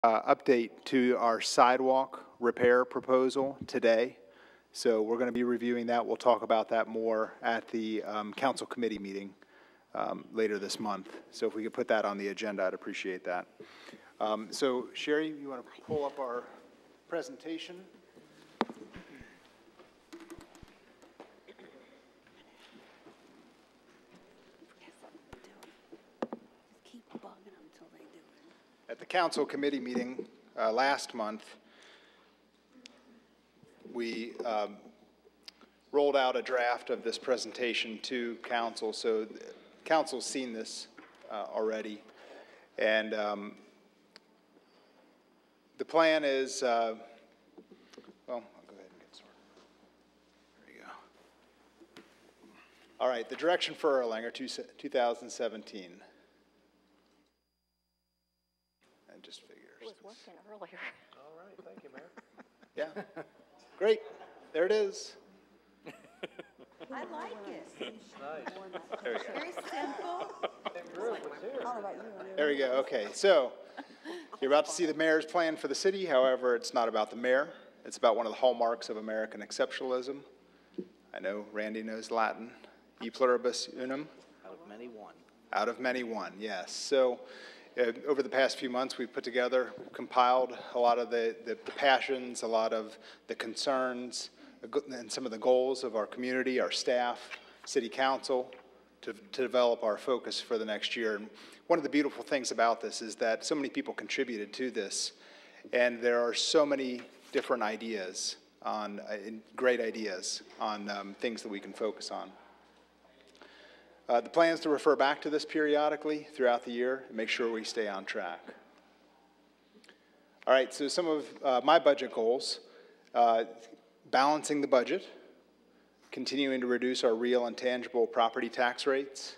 Update to our sidewalk repair proposal today. So we're going to be reviewing that. We'll talk about that more at the council committee meeting later this month. So if we could put that on the agenda, I'd appreciate that. So Sherry, you want to pull up our presentation? At the council committee meeting last month, we rolled out a draft of this presentation to council. So council's seen this already. And the plan is, well, I'll go ahead and get started. There you go. All right, the direction for Erlanger 2017. Just figures. It was working earlier. All right, thank you, Mayor. Yeah, great. There it is. I like it. Nice. There we go. Very simple. There we go. Okay, so you're about to see the mayor's plan for the city. However, it's not about the mayor. It's about one of the hallmarks of American exceptionalism. I know Randy knows Latin. E pluribus unum. Out of many, one. Out of many, one. Yes. So. Over the past few months, we've put together, compiled a lot of the passions, a lot of the concerns, and some of the goals of our community, our staff, city council, to develop our focus for the next year. And one of the beautiful things about this is that so many people contributed to this, and there are so many different ideas on, great ideas on things that we can focus on. The plan is to refer back to this periodically throughout the year and make sure we stay on track. All right, so some of my budget goals, balancing the budget, continuing to reduce our real and tangible property tax rates,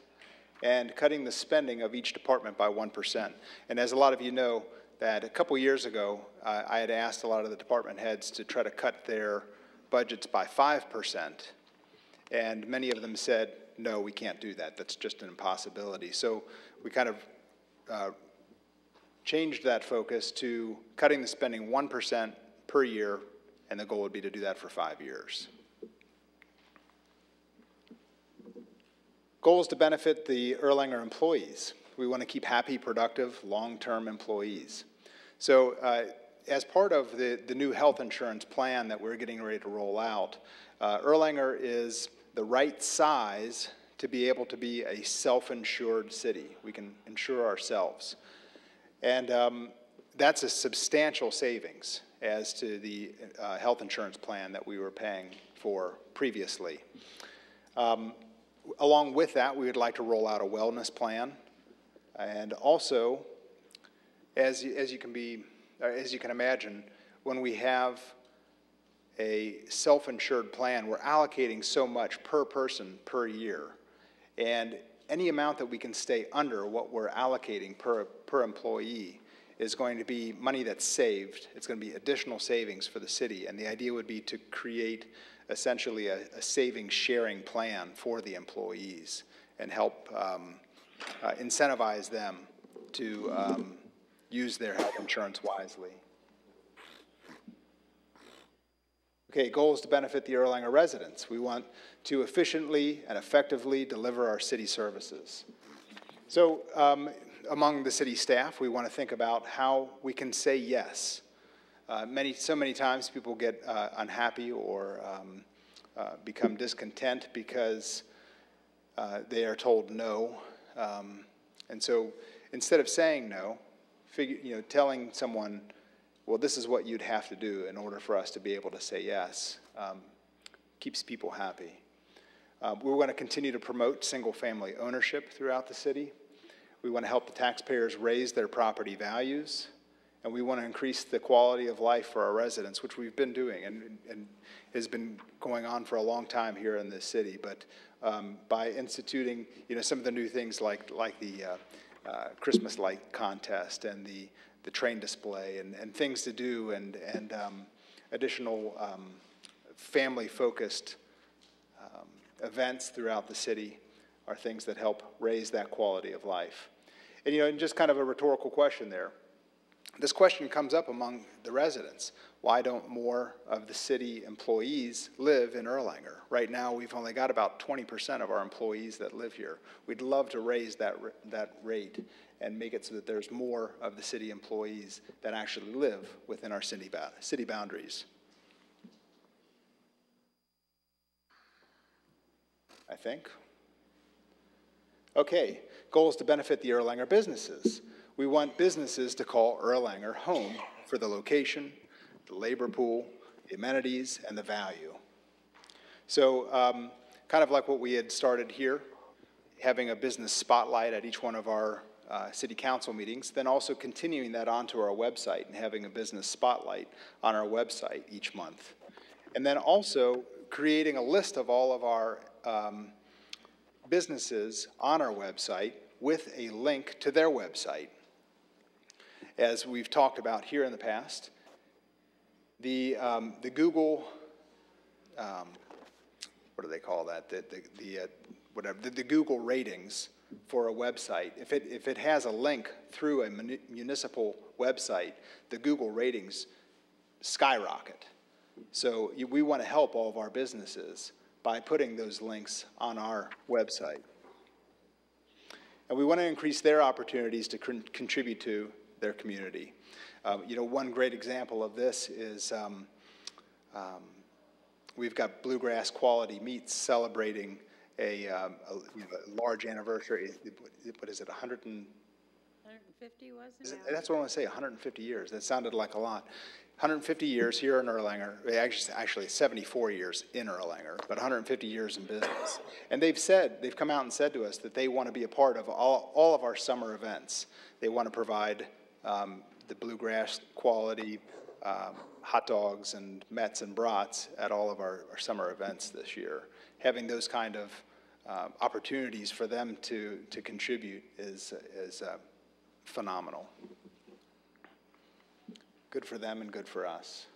and cutting the spending of each department by 1%. And as a lot of you know, that a couple years ago, I had asked a lot of the department heads to try to cut their budgets by 5%, and many of them said, no, we can't do that. That's just an impossibility. So we kind of changed that focus to cutting the spending 1% per year, and the goal would be to do that for 5 years. Goal is to benefit the Erlanger employees. We want to keep happy, productive, long-term employees. So as part of the new health insurance plan that we're getting ready to roll out, Erlanger is the right size to be able to be a self-insured city. We can insure ourselves. And that's a substantial savings as to the health insurance plan that we were paying for previously. Along with that, we would like to roll out a wellness plan. And also, as you can imagine, when we have a self-insured plan, we're allocating so much per person per year. And any amount that we can stay under what we're allocating per employee is going to be money that's saved. It's going to be additional savings for the city. And the idea would be to create essentially a savings sharing plan for the employees and help incentivize them to use their health insurance wisely. Okay, goal is to benefit the Erlanger residents. We want to efficiently and effectively deliver our city services. So among the city staff, we want to think about how we can say yes. So many times people get unhappy or become discontent because they are told no. And so instead of saying no, telling someone, well, this is what you'd have to do in order for us to be able to say yes, keeps people happy. We want to continue to promote single-family ownership throughout the city. We want to help the taxpayers raise their property values, and we want to increase the quality of life for our residents, which we've been doing and has been going on for a long time here in this city. But by instituting, some of the new things like the Christmas light contest and the train display and things to do and additional family-focused events throughout the city are things that help raise that quality of life. And, and just kind of a rhetorical question there. This question comes up among the residents. Why don't more of the city employees live in Erlanger? Right now, we've only got about 20% of our employees that live here. We'd love to raise that rate and make it so that there's more of the city employees that actually live within our city boundaries. I think. Okay, goals to benefit the Erlanger businesses. We want businesses to call Erlanger home for the location, the labor pool, the amenities, and the value. So kind of like what we had started here, having a business spotlight at each one of our city council meetings, then also continuing that onto our website and having a business spotlight on our website each month. And then also creating a list of all of our businesses on our website with a link to their website. As we've talked about here in the past, the Google, what do they call that? The Google ratings for a website, if it has a link through a municipal website, the Google ratings skyrocket. So we want to help all of our businesses by putting those links on our website. And we want to increase their opportunities to contribute to their community. One great example of this is we've got Bluegrass Quality Meats celebrating a large anniversary. What is it, 150, wasn't it? That's what I want to say, 150 years. That sounded like a lot. 150 years here in Erlanger, actually 74 years in Erlanger, but 150 years in business. And they've come out and said to us that they want to be a part of all of our summer events. They want to provide the Bluegrass Quality hot dogs and Mets and brats at all of our summer events this year. Having those kind of opportunities for them to contribute is phenomenal. Good for them and good for us.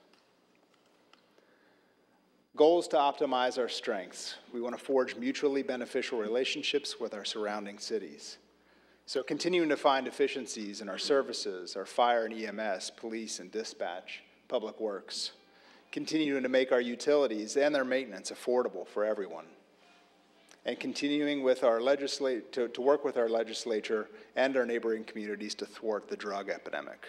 Goals to optimize our strengths. We want to forge mutually beneficial relationships with our surrounding cities. So continuing to find efficiencies in our services, our fire and EMS, police and dispatch, public works. Continuing to make our utilities and their maintenance affordable for everyone. And continuing with our to work with our legislature and our neighboring communities to thwart the drug epidemic.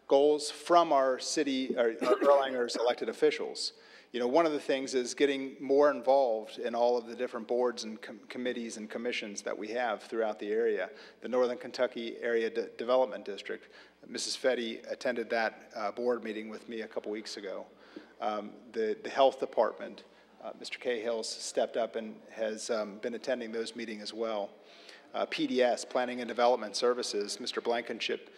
Goals from our city, our Erlanger's elected officials. One of the things is getting more involved in all of the different boards and committees and commissions that we have throughout the area. The Northern Kentucky Area Development District, Mrs. Fetty attended that board meeting with me a couple weeks ago. The Health Department, Mr. Cahill's stepped up and has been attending those meetings as well. PDS, Planning and Development Services, Mr. Blankenship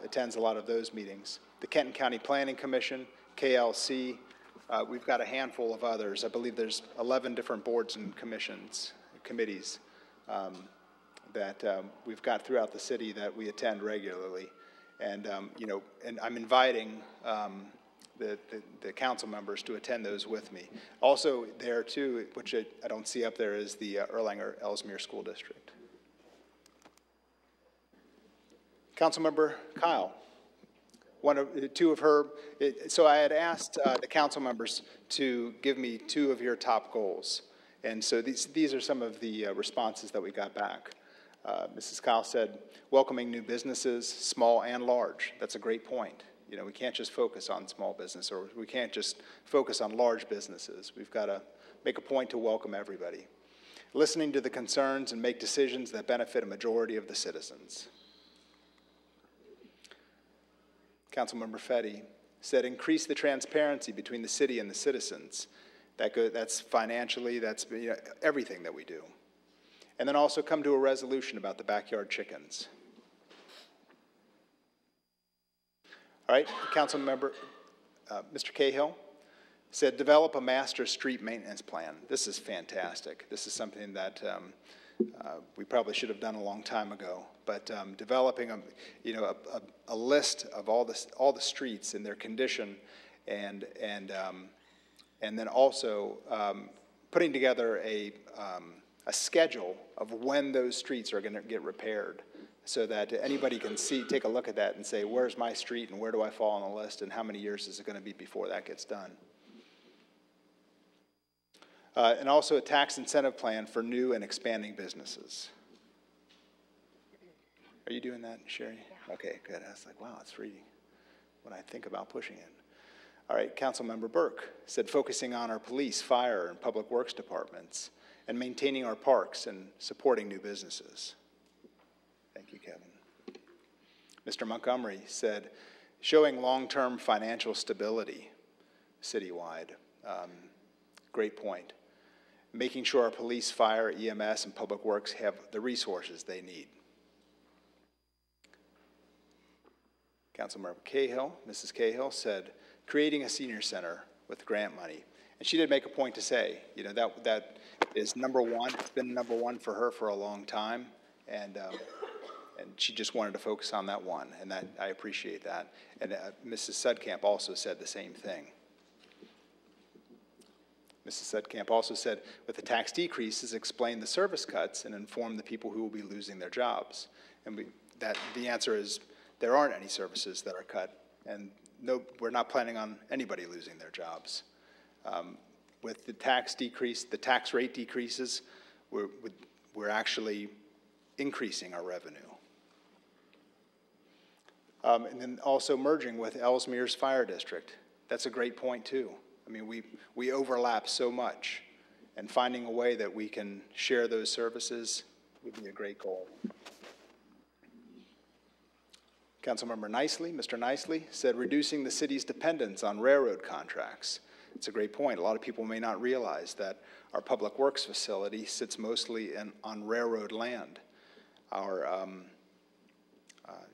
attends a lot of those meetings. The Kenton County Planning Commission, KLC, we've got a handful of others. I believe there's 11 different boards and committees that we've got throughout the city that we attend regularly. And, and I'm inviting the council members to attend those with me. Also there too, which I don't see up there, is the Erlanger-Ellesmere School District. Councilmember Kyle, two of her, so I had asked the council members to give me 2 of your top goals. And so these are some of the responses that we got back. Mrs. Kyle said, welcoming new businesses, small and large. That's a great point. We can't just focus on small business, or we can't just focus on large businesses. We've got to make a point to welcome everybody. Listening to the concerns and make decisions that benefit a majority of the citizens. Councilmember Fetty said, increase the transparency between the city and the citizens. That's financially, that's everything that we do. And then also come to a resolution about the backyard chickens. All right, Councilmember Mr. Cahill said, develop a master street maintenance plan. This is fantastic. This is something that we probably should have done a long time ago. But developing a list of all the streets and their condition, and then also putting together a schedule of when those streets are going to get repaired. so that anybody can see, take a look at that and say, where's my street and where do I fall on the list and how many years is it going to be before that gets done? And also a tax incentive plan for new and expanding businesses. Are you doing that, Sherry? Yeah. Okay, good. I was like, wow, it's really what I think about pushing it. All right, Councilmember Burke said focusing on our police, fire, and public works departments and maintaining our parks and supporting new businesses. Thank you, Kevin. Mr. Montgomery said showing long-term financial stability citywide. Great point. Making sure our police, fire, EMS, and public works have the resources they need. Councilmember Cahill, Mrs. Cahill said, creating a senior center with grant money. And she did make a point to say, you know, that is number one. It's been number one for her for a long time. And she just wanted to focus on that one. And that I appreciate that. And Mrs. Sudkamp also said the same thing. Mrs. Sudkamp also said, with the tax decreases, explain the service cuts and inform the people who will be losing their jobs. And the answer is, there aren't any services that are cut, and no, we're not planning on anybody losing their jobs. With the tax decrease, the tax rate decreases, we're actually increasing our revenue. And then also merging with Ellesmere's Fire District. That's a great point too. I mean, we overlap so much, and finding a way that we can share those services would be a great goal. Councilmember Nicely, Mr. Nicely, said reducing the city's dependence on railroad contracts. It's a great point. A lot of people may not realize that our public works facility sits mostly on railroad land. Our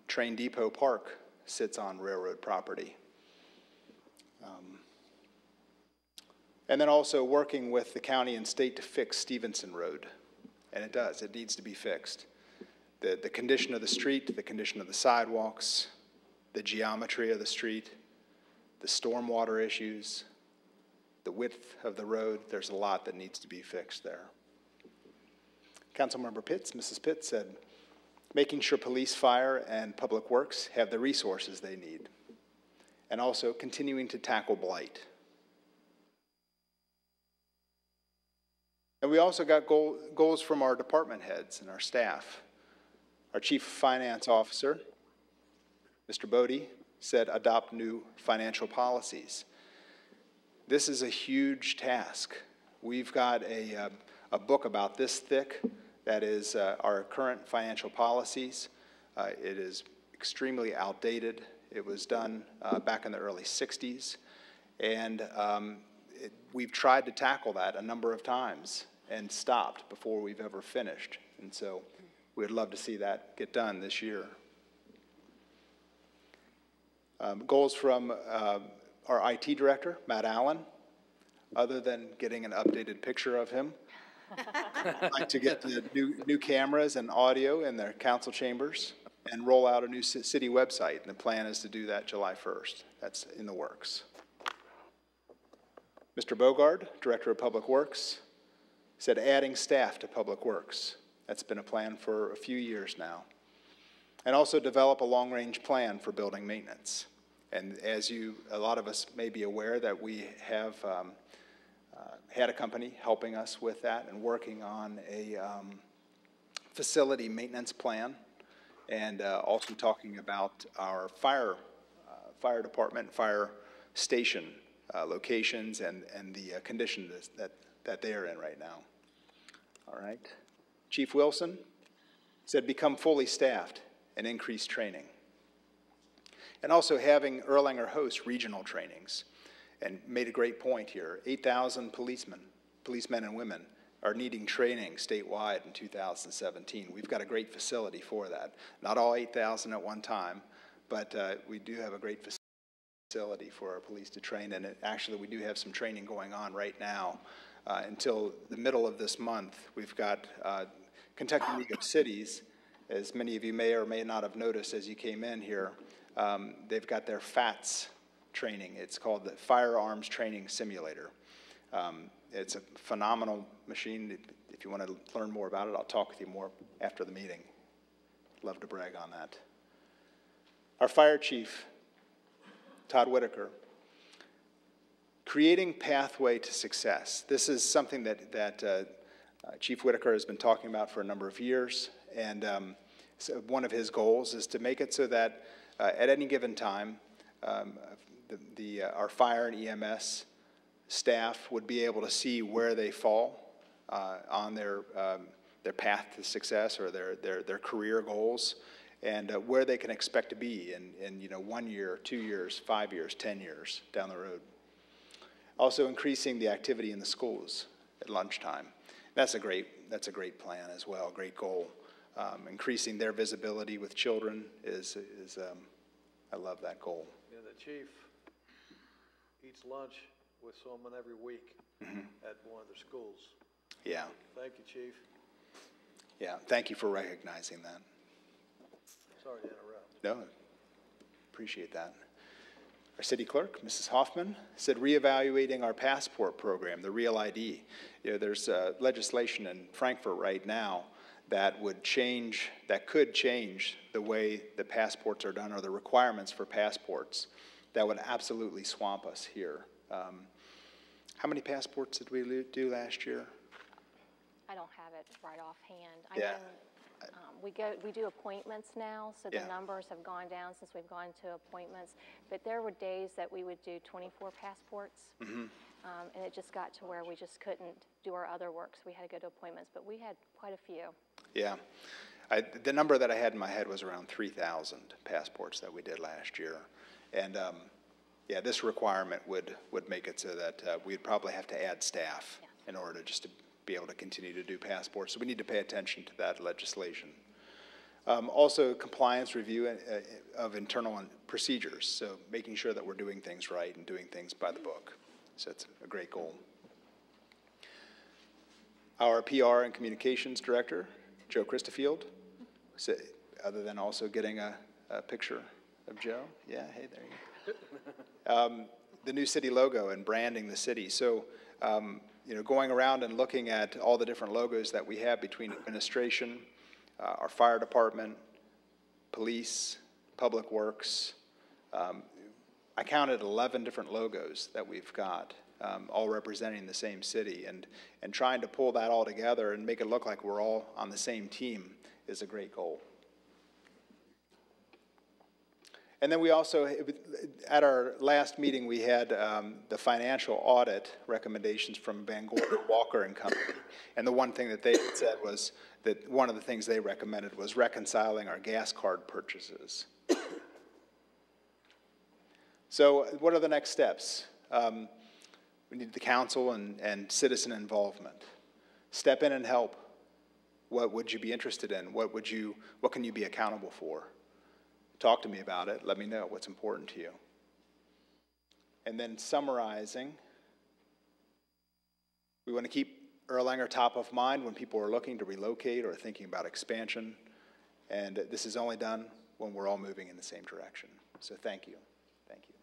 train depot park sits on railroad property. And then also working with the county and state to fix Stevenson Road. And it does, it needs to be fixed. The condition of the street, the condition of the sidewalks, the geometry of the street, the stormwater issues, the width of the road, there's a lot that needs to be fixed there. Councilmember Pitts, Mrs. Pitts said, making sure police, fire, and public works have the resources they need. And also continuing to tackle blight. And we also got goals from our department heads and our staff. Our Chief Finance Officer, Mr. Bodie, said adopt new financial policies. This is a huge task. We've got a book about this thick that is our current financial policies. It is extremely outdated. It was done back in the early 60s. And we've tried to tackle that a number of times and stopped before we've ever finished. And so we'd love to see that get done this year. Goals from our IT director, Matt Allen. Other than getting an updated picture of him, I'd like to get the new cameras and audio in their council chambers and roll out a new city website. And the plan is to do that July 1st. That's in the works. Mr. Bogard, Director of Public Works, said adding staff to Public Works. That's been a plan for a few years now. And also develop a long-range plan for building maintenance. And as a lot of us may be aware that we have had a company helping us with that and working on a facility maintenance plan, and also talking about our fire department, fire station locations and the conditions that they are in right now. All right. Chief Wilson said become fully staffed and increase training. And also having Erlanger host regional trainings, and made a great point here. 8,000 policemen and women are needing training statewide in 2017. We've got a great facility for that. Not all 8,000 at one time, but we do have a great facility for our police to train, and actually we do have some training going on right now. Until the middle of this month, we've got Kentucky League of Cities, as many of you may or may not have noticed as you came in here. They've got their FATS training. It's called the Firearms Training Simulator. It's a phenomenal machine. If you want to learn more about it, I'll talk with you more after the meeting. Love to brag on that. Our fire chief, Todd Whitaker, creating pathway to success. This is something that Chief Whitaker has been talking about for a number of years, and so one of his goals is to make it so that at any given time, our fire and EMS staff would be able to see where they fall on their path to success or their career goals, and where they can expect to be in 1 year, 2 years, 5 years, 10 years down the road. Also increasing the activity in the schools at lunchtime. That's a great plan as well, great goal. Increasing their visibility with children is I love that goal. Yeah, the chief eats lunch with someone every week at one of the schools. Yeah. Thank you, Chief. Yeah, thank you for recognizing that. Sorry to interrupt. No, appreciate that. Our city clerk, Mrs. Hoffman, said reevaluating our passport program, the Real ID. There's legislation in Frankfurt right now that could change the way the passports are done or the requirements for passports that would absolutely swamp us here. How many passports did we do last year? I don't have it right offhand. I Yeah. know, we do appointments now, so the Yeah. numbers have gone down since we've gone to appointments. But there were days that we would do 24 passports, and it just got to where we just couldn't do our other work, so we had to go to appointments. But we had quite a few. Yeah. The number that I had in my head was around 3,000 passports that we did last year. And yeah, this requirement would make it so that we'd probably have to add staff in order just to be able to continue to do passports. So we need to pay attention to that legislation. Also, compliance review of internal procedures. So making sure that we're doing things right and doing things by the book. So it's a great goal. Our PR and communications director, Joe Christofield, other than also getting a picture of Joe. Yeah, hey, there you go. The new city logo and branding the city. So, going around and looking at all the different logos that we have between administration, our fire department, police, public works. I counted 11 different logos that we've got, all representing the same city. And trying to pull that all together and make it look like we're all on the same team is a great goal. And then we also, at our last meeting, we had the financial audit recommendations from Van Gordon, Walker and Company. And the one thing that they said was that one of the things they recommended was reconciling our gas card purchases. So what are the next steps? We need the council and citizen involvement. Step in and help. What would you be interested in? What can you be accountable for? Talk to me about it. Let me know what's important to you. And then summarizing, we want to keep Erlanger top of mind when people are looking to relocate or thinking about expansion. And this is only done when we're all moving in the same direction. So thank you. Thank you.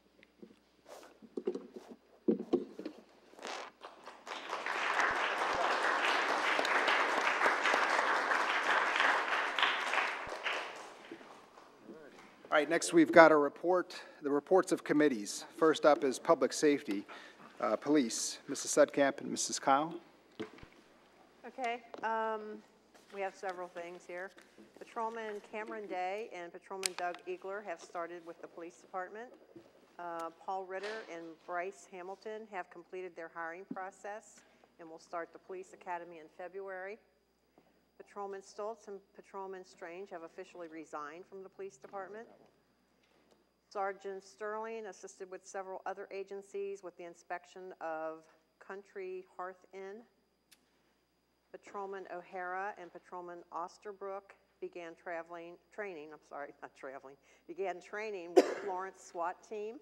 All right, next we've got the reports of committees. First up is Public Safety, Police, Mrs. Sudkamp and Mrs. Kyle. Okay, we have several things here. Patrolman Cameron Day and Patrolman Doug Eagler have started with the police department. Paul Ritter and Bryce Hamilton have completed their hiring process and will start the police academy in February. Patrolman Stoltz and Patrolman Strange have officially resigned from the police department. Sergeant Sterling assisted with several other agencies with the inspection of Country Hearth Inn. Patrolman O'Hara and Patrolman Osterbrook began training with Florence SWAT team.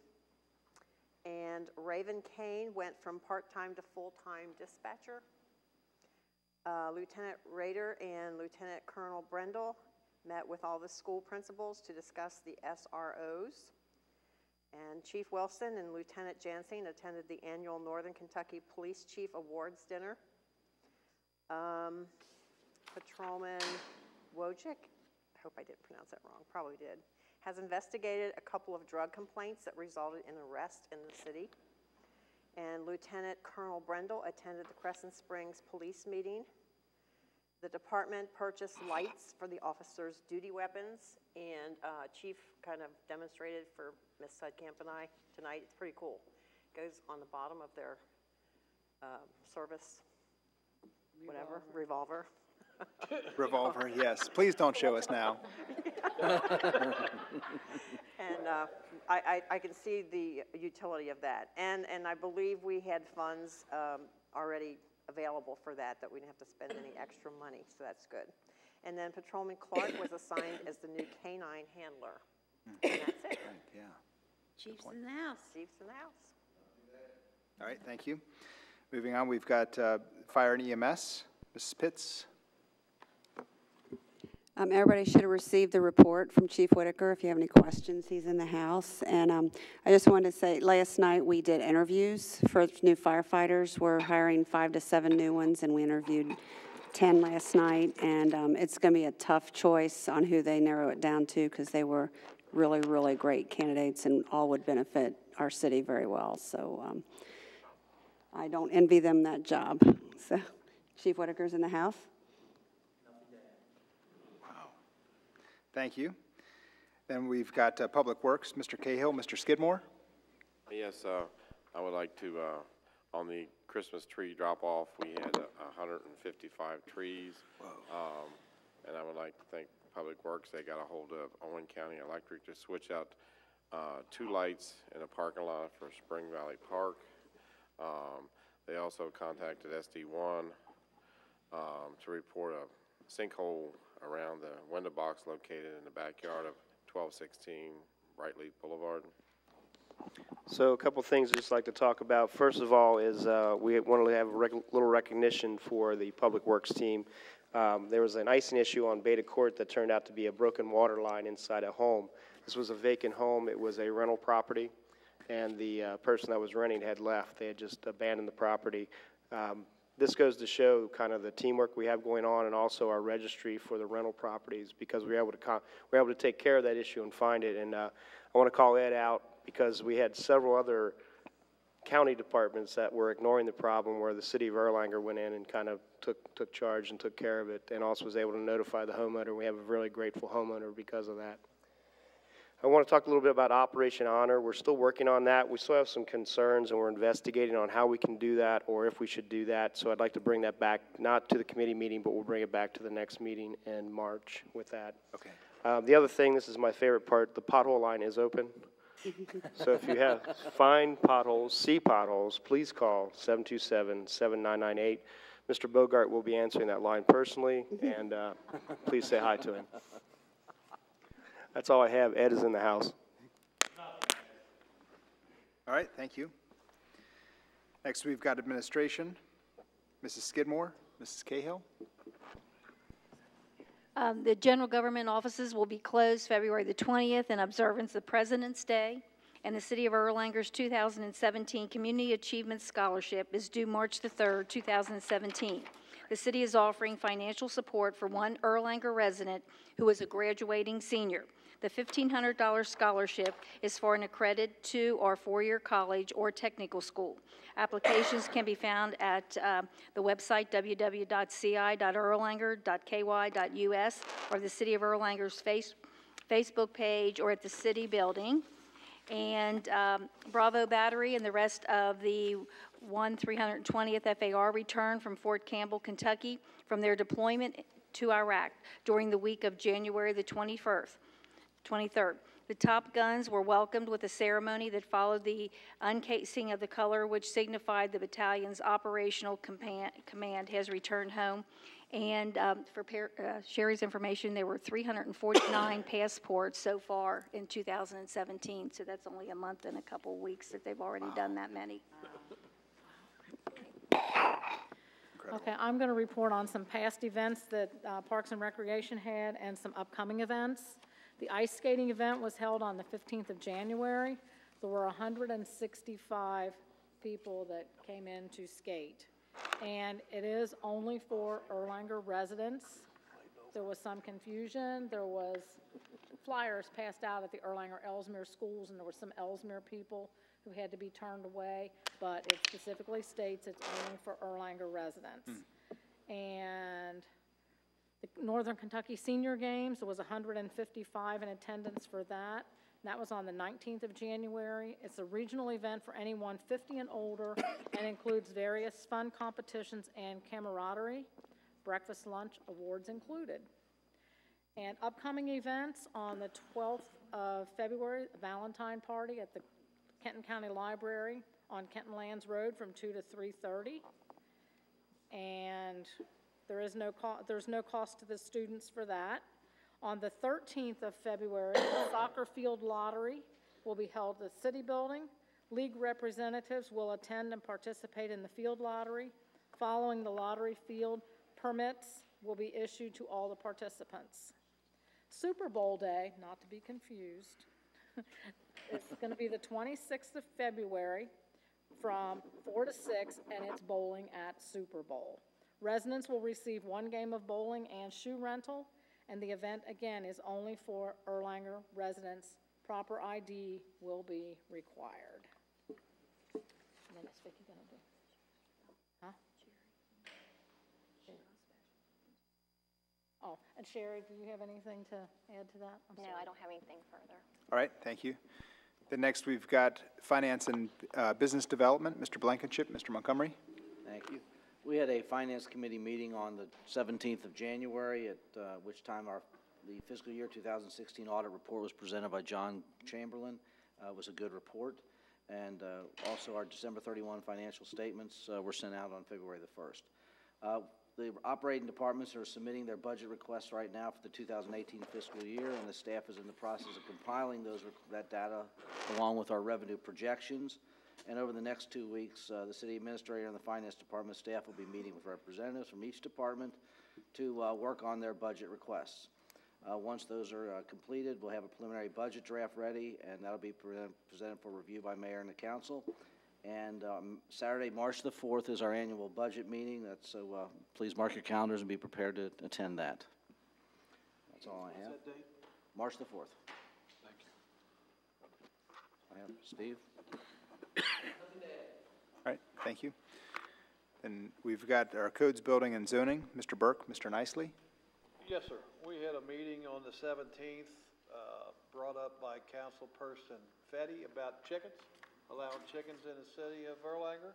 And Raven Kane went from part-time to full-time dispatcher. Lieutenant Rader and Lieutenant Colonel Brendel met with all the school principals to discuss the SROs. And Chief Wilson and Lieutenant Jansing attended the annual Northern Kentucky Police Chief Awards dinner. Patrolman Wojcik I hope I didn't pronounce that wrong, probably did, has investigated a couple of drug complaints that resulted in arrest in the city. And Lieutenant Colonel Brendel attended the Crescent Springs police meeting. The department purchased lights for the officers' duty weapons, and Chief kind of demonstrated for Ms. Sudkamp and I tonight. It's pretty cool. It goes on the bottom of their service, whatever, revolver. Revolver, yes. Please don't show us now. And I can see the utility of that. And I believe we had funds already available for that we didn't have to spend any extra money, so that's good. And then Patrolman Clark was assigned as the new canine handler. And that's it. Right, yeah. Chief's in the house. Chief's in the house. All right, thank you. Moving on, we've got Fire and EMS. Mrs. Pitts. Everybody should have received the report from Chief Whitaker. If you have any questions, he's in the house. And I just wanted to say, last night we did interviews for new firefighters. We're hiring 5 to 7 new ones, and we interviewed 10 last night. And it's going to be a tough choice on who they narrow it down to, because they were really, really great candidates and all would benefit our city very well. So I don't envy them that job. So Chief Whitaker's in the house. Thank you. Then we've got Public Works, Mr. Cahill, Mr. Skidmore. Yes, I would like to, on the Christmas tree drop-off, we had 155 trees. And I would like to thank Public Works. They got a hold of Owen County Electric to switch out 2 lights in a parking lot for Spring Valley Park. They also contacted SD1 to report a sinkhole around the window box located in the backyard of 1216 Brightleaf Boulevard. So a couple things I'd just like to talk about. First of all is we want to have a little recognition for the Public Works team. There was an icing issue on Beta Court that turned out to be a broken water line inside a home. This was a vacant home. It was a rental property, and the person that was renting had left. They had just abandoned the property. This goes to show kind of the teamwork we have going on, and also our registry for the rental properties, because we were able to take care of that issue and find it. And I want to call Ed out, because we had several other county departments that were ignoring the problem, where the city of Erlanger went in and kind of took charge and took care of it, and also was able to notify the homeowner. We have a really grateful homeowner because of that. I want to talk a little bit about Operation Honor. We're still working on that. We still have some concerns, and we're investigating on how we can do that, or if we should do that. So I'd like to bring that back, not to the committee meeting, but we'll bring it back to the next meeting in March with that. Okay. The other thing, this is my favorite part, the pothole line is open. So if you have find potholes, see potholes, please call 727-7998. Mr. Bogart will be answering that line personally, and please say hi to him. That's all I have. Ed is in the house. All right, thank you. Next, we've got administration. Mrs. Skidmore, Mrs. Cahill. The general government offices will be closed February the 20th in observance of President's Day, and the City of Erlanger's 2017 Community Achievement Scholarship is due March the 3rd, 2017. The city is offering financial support for one Erlanger resident who is a graduating senior. The $1,500 scholarship is for an accredited 2- or 4-year college or technical school. Applications can be found at the website www.ci.erlanger.ky.us or the City of Erlanger's Facebook page or at the city building. And Bravo Battery and the rest of the 320th FAR returned from Fort Campbell, Kentucky from their deployment to Iraq during the week of January the 23rd. The Top Guns were welcomed with a ceremony that followed the uncasing of the color, which signified the battalion's operational command has returned home. And for Sherry's information, there were 349 passports so far in 2017. So that's only a month and a couple of weeks that they've already done that many. Okay, I'm going to report on some past events that Parks and Recreation had and some upcoming events. The ice skating event was held on the 15th of January. There were 165 people that came in to skate. And it is only for Erlanger residents. there was some confusion. There was flyers passed out at the Erlanger Ellesmere schools, and there were some Ellesmere people who had to be turned away, but it specifically states it's only for Erlanger residents. And the Northern Kentucky Senior Games, there was 155 in attendance for that. And that was on the 19th of January. It's a regional event for anyone 50 and older and includes various fun competitions and camaraderie, breakfast, lunch, awards included. And upcoming events on the 12th of February, a Valentine party at the Kenton County Library on Kenton Lands Road from 2 to 3:30. And there's no cost to the students for that. On the 13th of February, the soccer field lottery will be held at the City Building. League representatives will attend and participate in the field lottery. Following the lottery, field permits will be issued to all the participants. Super Bowl day, not to be confused, it's going to be the 26th of February from 4 to 6, and it's bowling at Super Bowl. Residents will receive 1 game of bowling and shoe rental, and the event, again, is only for Erlanger residents. Proper ID will be required. And then what's Vicki gonna do? Huh? Oh, and Sherry, do you have anything to add to that? No, I don't have anything further. All right, thank you. Then next, we've got Finance and Business Development, Mr. Blankenship, Mr. Montgomery. Thank you. We had a Finance Committee meeting on the 17th of January, at which time the fiscal year 2016 audit report was presented by John Chamberlain. It was a good report. And also our December 31 financial statements were sent out on February the 1st. The operating departments are submitting their budget requests right now for the 2018 fiscal year, and the staff is in the process of compiling that data along with our revenue projections. And over the next 2 weeks, the city administrator and the finance department staff will be meeting with representatives from each department to work on their budget requests. Once those are completed, we'll have a preliminary budget draft ready, and that'll be presented for review by mayor and the council. And Saturday, March the 4th is our annual budget meeting. So please mark your calendars and be prepared to attend that. That's all I have. What's that date? March the 4th. Thank you. I have Steve. All right, thank you. And we've got our Codes, Building, and Zoning, Mr. Burke, Mr. Nicely. Yes, sir. We had a meeting on the 17th, brought up by Councilperson Fetty about chickens, allowing chickens in the city of Erlanger.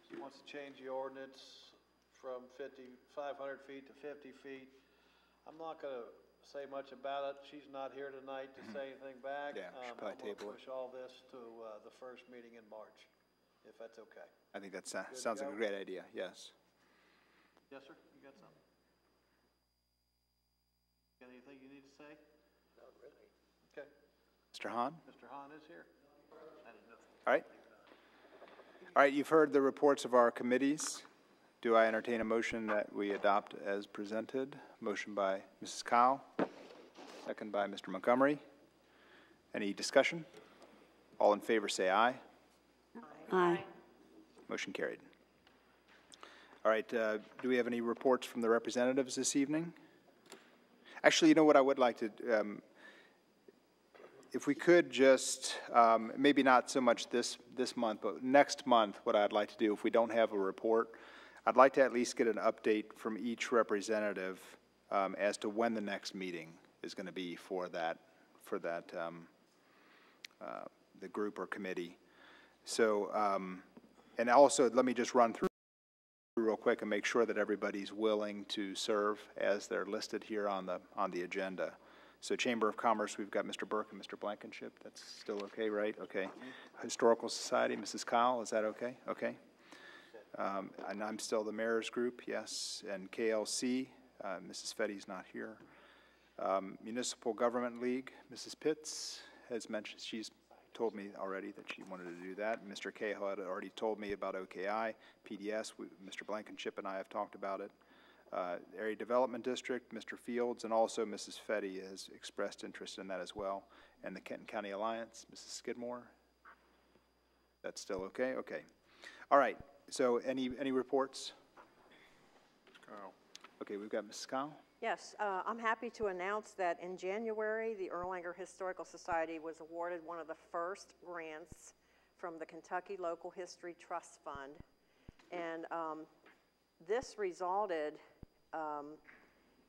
She wants to change the ordinance from 500 feet to 50 feet. I'm not going to say much about it. She's not here tonight to say anything back. Yeah, she'll probably table it. Push all this to the first meeting in March, if that's okay. I think that sounds like a great idea, yes. Yes, sir? You got something? Got anything you need to say? Not really. Okay. Mr. Hahn? Mr. Hahn is here. I didn't know. All right. All right, you've heard the reports of our committees. Do I entertain a motion that we adopt as presented? Motion by Mrs. Kyle, second by Mr. Montgomery. Any discussion? All in favor say aye. Aye. Motion carried. All right, do we have any reports from the representatives this evening? Actually, you know what I would like to, if we could just, maybe not so much this month, but next month, what I'd like to do, if we don't have a report, I'd like to at least get an update from each representative as to when the next meeting is going to be for that the group or committee. So, and also, let me just run through real quick and make sure that everybody's willing to serve as they're listed here on the agenda. So Chamber of Commerce, we've got Mr. Burke and Mr. Blankenship. That's still okay, right? Okay. Historical Society, Mrs. Kyle, is that okay? Okay. And I'm still the mayor's group, yes. And KLC, Mrs. Fetty's not here. Municipal Government League, Mrs. Pitts has mentioned, she's told me already that she wanted to do that. Mr. Cahill had already told me about OKI, PDS, Mr. Blankenship and I have talked about it. Area Development District, Mr. Fields, and also Mrs. Fetty has expressed interest in that as well. And the Kenton County Alliance, Mrs. Skidmore. That's still okay? Okay. All right. So any reports? Okay, we've got Ms. Scow. Yes, I'm happy to announce that in January, the Erlanger Historical Society was awarded one of the first grants from the Kentucky Local History Trust Fund. And this resulted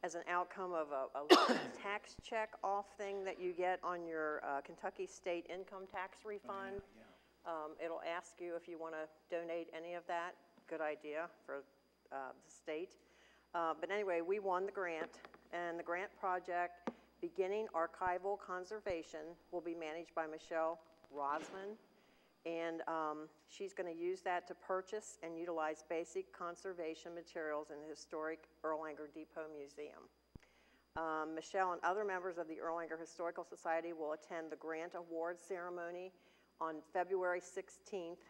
as an outcome of a tax check-off thing that you get on your Kentucky State Income Tax refund. It'll ask you if you want to donate any of that. Good idea for the state. But anyway, we won the grant, and the grant project, Beginning Archival Conservation, will be managed by Michelle Rosman, and she's going to use that to purchase and utilize basic conservation materials in the historic Erlanger Depot Museum. Michelle and other members of the Erlanger Historical Society will attend the grant award ceremony on February 16th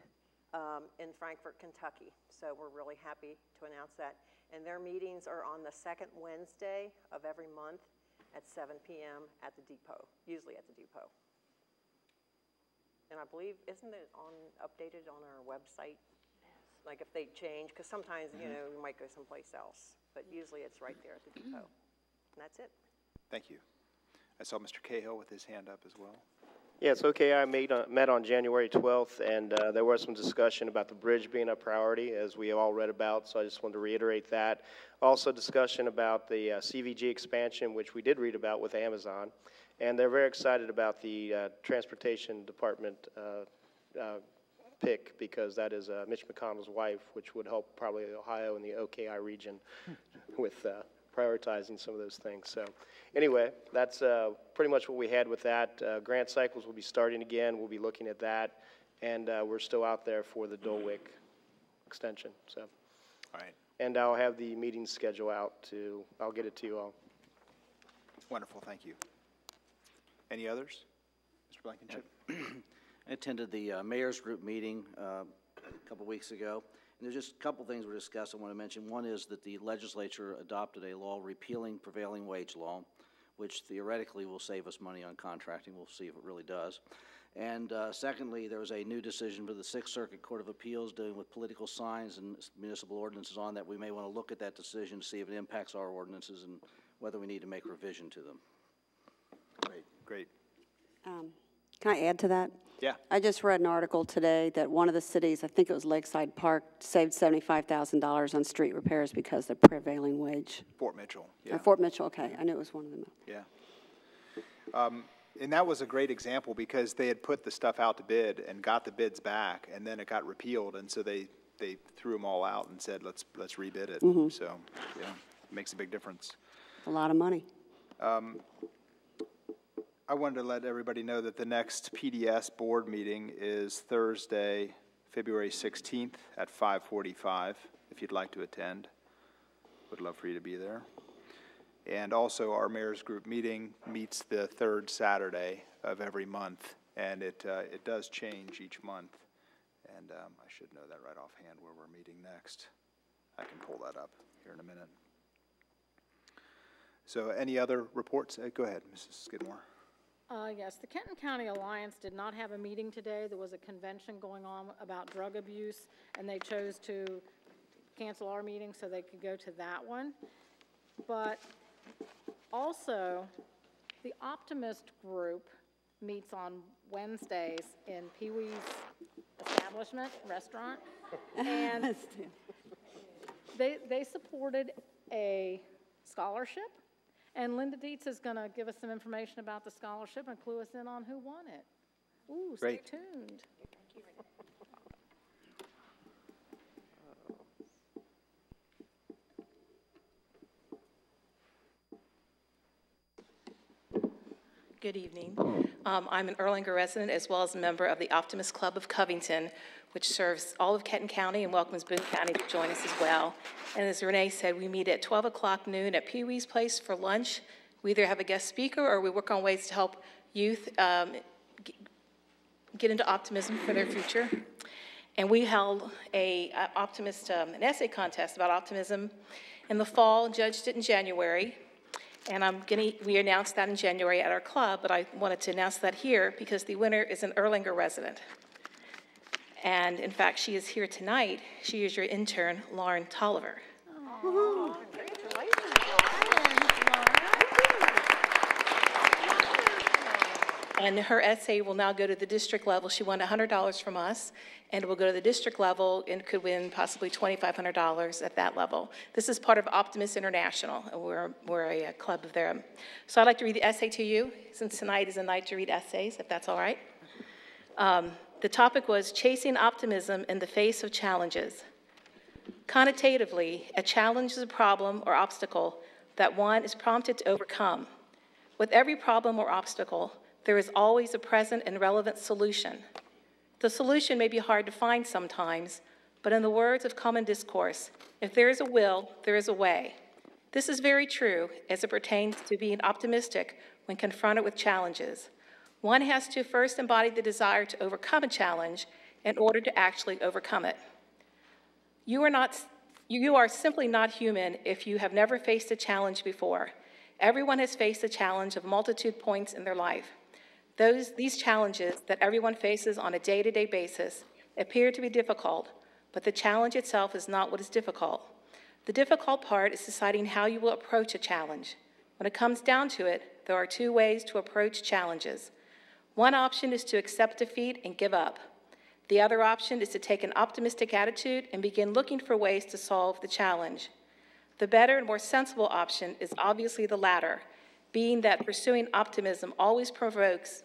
in Frankfort, Kentucky. So we're really happy to announce that. And their meetings are on the second Wednesday of every month at 7 p.m. at the depot, usually at the depot. And I believe, isn't it updated on our website? Like if they change, because sometimes, you know, we might go someplace else, but usually it's right there at the depot. And that's it. Thank you. I saw Mr. Cahill with his hand up as well. Yes, OKI met on January 12th, and there was some discussion about the bridge being a priority, as we all read about, so I just wanted to reiterate that. Also discussion about the CVG expansion, which we did read about with Amazon, and they're very excited about the Transportation Department pick, because that is Mitch McConnell's wife, which would help probably Ohio and the OKI region with prioritizing some of those things. So anyway, that's pretty much what we had with that. Grant cycles will be starting again. We'll be looking at that. And we're still out there for the Dole-Wick extension. So, all right. And I'll have the meeting schedule out to, I'll get it to you all. Wonderful, thank you. Any others? Mr. Blankenship? I attended the mayor's group meeting a couple weeks ago. And there's just a couple things we're discussing I want to mention. One is that the legislature adopted a law repealing prevailing wage law, which theoretically will save us money on contracting. We'll see if it really does. And secondly, there was a new decision for the Sixth Circuit Court of Appeals dealing with political signs and municipal ordinances on that. We may want to look at that decision to see if it impacts our ordinances and whether we need to make revision to them. Great, great. Can I add to that? Yeah. I just read an article today that one of the cities, I think it was Lakeside Park, saved $75,000 on street repairs because of prevailing wage. Fort Mitchell, yeah. Or Fort Mitchell, okay. I knew it was one of them. Yeah. And that was a great example because they had put the stuff out to bid and got the bids back, and then it got repealed, and so they threw them all out and said, let's rebid it. So, yeah, it makes a big difference. A lot of money. I wanted to let everybody know that the next PDS board meeting is Thursday, February 16th at 5:45, if you'd like to attend. Would love for you to be there. And also, our mayor's group meeting meets the third Saturday of every month, and it does change each month. And I should know that right offhand where we're meeting next. I can pull that up here in a minute. So any other reports? Go ahead, Mrs. Skidmore. Yes, the Kenton County Alliance did not have a meeting today. There was a convention going on about drug abuse, and they chose to cancel our meeting so they could go to that one. But also, the Optimist Group meets on Wednesdays in Pee Wee's establishment, restaurant, and they supported a scholarship. And Linda Dietz is going to give us some information about the scholarship and clue us in on who won it. Ooh, stay tuned. Good evening. I'm an Erlanger resident as well as a member of the Optimist Club of Covington, which serves all of Kenton County and welcomes Boone County to join us as well. And as Renee said, we meet at 12 o'clock noon at Pee Wee's Place for lunch. We either have a guest speaker or we work on ways to help youth get into optimism for their future. And we held an essay contest about optimism in the fall, judged it in January. And we announced that in January at our club, but I wanted to announce that here because the winner is an Erlanger resident. And in fact, she is here tonight. She is your intern, Lauren Tolliver. Oh, And her essay will now go to the district level. She won $100 from us, and it will go to the district level and could win possibly $2,500 at that level. This is part of Optimist International, and we're a club of their. So I'd like to read the essay to you, since tonight is a night to read essays, if that's all right. The topic was Chasing Optimism in the Face of Challenges. Connotatively, a challenge is a problem or obstacle that one is prompted to overcome. With every problem or obstacle, there is always a present and relevant solution. The solution may be hard to find sometimes, but in the words of common discourse, if there is a will, there is a way. This is very true as it pertains to being optimistic when confronted with challenges. One has to first embody the desire to overcome a challenge in order to actually overcome it. You are simply not human if you have never faced a challenge before. Everyone has faced a challenge of multitude points in their life. These challenges that everyone faces on a day-to-day basis appear to be difficult, but the challenge itself is not what is difficult. The difficult part is deciding how you will approach a challenge. When it comes down to it, there are two ways to approach challenges. One option is to accept defeat and give up. The other option is to take an optimistic attitude and begin looking for ways to solve the challenge. The better and more sensible option is obviously the latter, being that pursuing optimism always provokes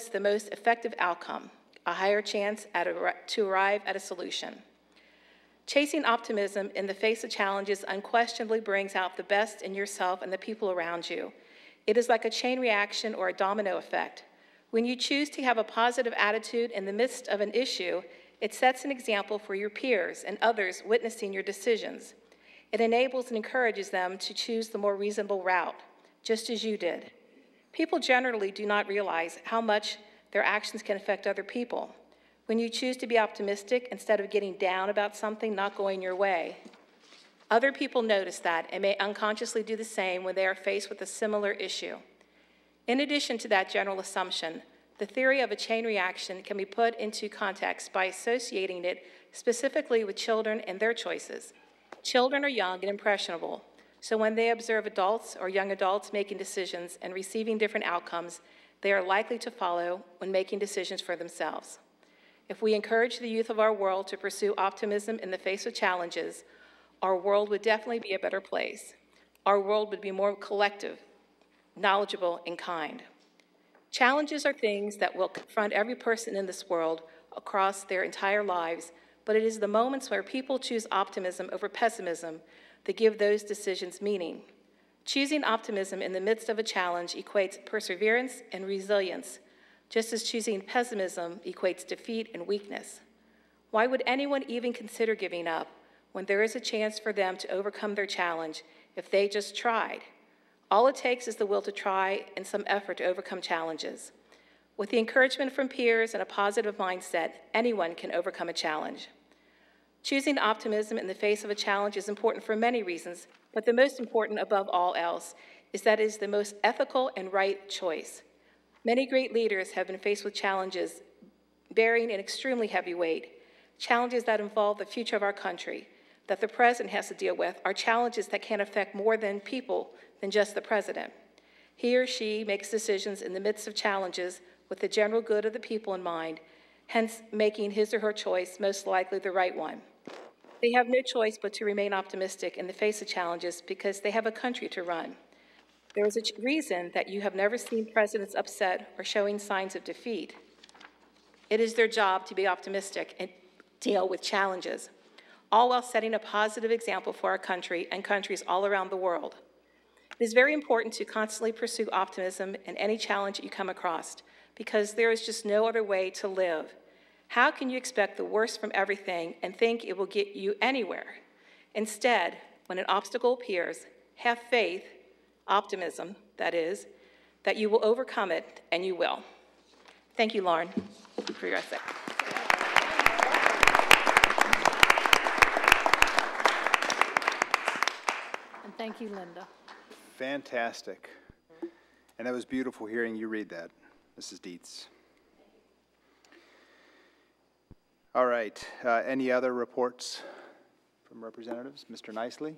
the most effective outcome, a higher chance to arrive at a solution. Chasing optimism in the face of challenges unquestionably brings out the best in yourself and the people around you. It is like a chain reaction or a domino effect. When you choose to have a positive attitude in the midst of an issue, it sets an example for your peers and others witnessing your decisions. It enables and encourages them to choose the more reasonable route, just as you did. People generally do not realize how much their actions can affect other people. When you choose to be optimistic instead of getting down about something not going your way, other people notice that and may unconsciously do the same when they are faced with a similar issue. In addition to that general assumption, the theory of a chain reaction can be put into context by associating it specifically with children and their choices. Children are young and impressionable, so when they observe adults or young adults making decisions and receiving different outcomes, they are likely to follow when making decisions for themselves. If we encourage the youth of our world to pursue optimism in the face of challenges, our world would definitely be a better place. Our world would be more collective, knowledgeable, and kind. Challenges are things that will confront every person in this world across their entire lives, but it is the moments where people choose optimism over pessimism that give those decisions meaning. Choosing optimism in the midst of a challenge equates perseverance and resilience, just as choosing pessimism equates defeat and weakness. Why would anyone even consider giving up when there is a chance for them to overcome their challenge if they just tried? All it takes is the will to try and some effort to overcome challenges. With the encouragement from peers and a positive mindset, anyone can overcome a challenge. Choosing optimism in the face of a challenge is important for many reasons, but the most important above all else is that it is the most ethical and right choice. Many great leaders have been faced with challenges bearing an extremely heavy weight, challenges that involve the future of our country, that the president has to deal with, are challenges that can affect more than people than just the president. He or she makes decisions in the midst of challenges with the general good of the people in mind, hence making his or her choice most likely the right one. They have no choice but to remain optimistic in the face of challenges because they have a country to run. There is a reason that you have never seen presidents upset or showing signs of defeat. It is their job to be optimistic and deal with challenges, all while setting a positive example for our country and countries all around the world. It is very important to constantly pursue optimism in any challenge that you come across, because there is just no other way to live. How can you expect the worst from everything and think it will get you anywhere? Instead, when an obstacle appears, have faith, optimism, that is, that you will overcome it, and you will. Thank you, Lauren, for your essay. And thank you, Linda. Fantastic. And that was beautiful hearing you read that, Mrs. Dietz. All right, any other reports from representatives? Mr. Nicely?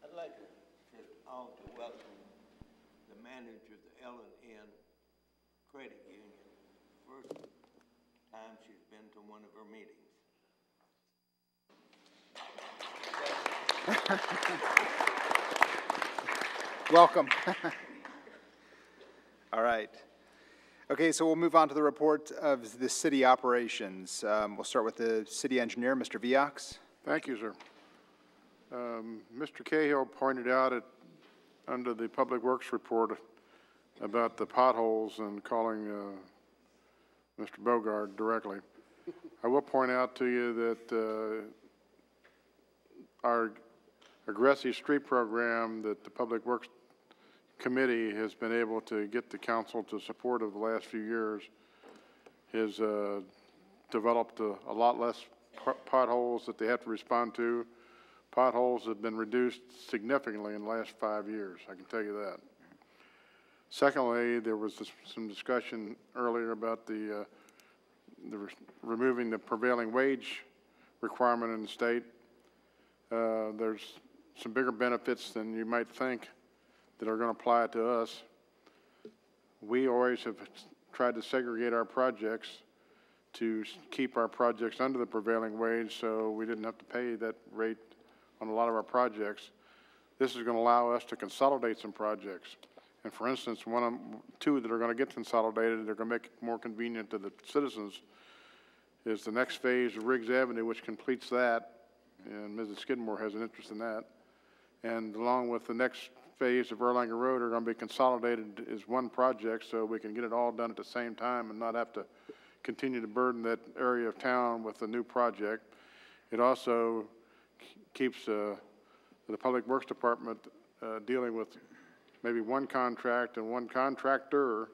I'd like to Russell, the manager of the L&N Credit Union. First time she's been to one of her meetings. Welcome. All right. Okay, so we'll move on to the report of the city operations. We'll start with the city engineer, Mr. Viox. Thank you, sir. Mr. Cahill pointed out under the Public Works report about the potholes and calling Mr. Bogard directly. I will point out to you that our aggressive street program that the Public Works Committee has been able to get the council to support over the last few years has developed a lot less potholes that they have to respond to. Potholes have been reduced significantly in the last 5 years, I can tell you that. Secondly, there was some discussion earlier about the removing the prevailing wage requirement in the state. There's some bigger benefits than you might think that are going to apply to us. We always have tried to segregate our projects to keep our projects under the prevailing wage so we didn't have to pay that rate on a lot of our projects. This is going to allow us to consolidate some projects. And for instance, two that are going to get consolidated, they're going to make it more convenient to the citizens, is the next phase of Riggs Avenue, which completes that, and Mrs. Skidmore has an interest in that. And along with the next phase of Erlanger Road are going to be consolidated as one project so we can get it all done at the same time and not have to continue to burden that area of town with a new project. It also keeps the Public Works Department dealing with maybe one contract and one contractor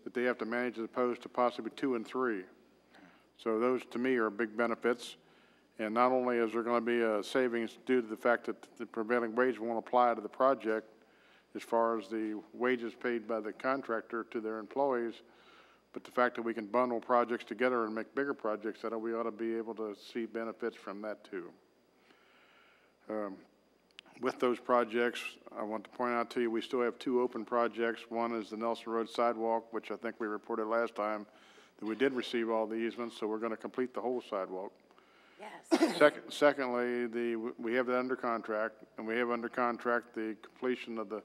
that they have to manage as opposed to possibly 2 and 3. So those to me are big benefits. And not only is there going to be a savings due to the fact that the prevailing wage won't apply to the project as far as the wages paid by the contractor to their employees, but the fact that we can bundle projects together and make bigger projects, that we ought to be able to see benefits from that too. With those projects, I want to point out to you, we still have 2 open projects. One is the Nelson Road sidewalk, which I think we reported last time that we did receive all the easements, so we're going to complete the whole sidewalk. Yes. Secondly, we have that under contract, and we have under contract the completion of the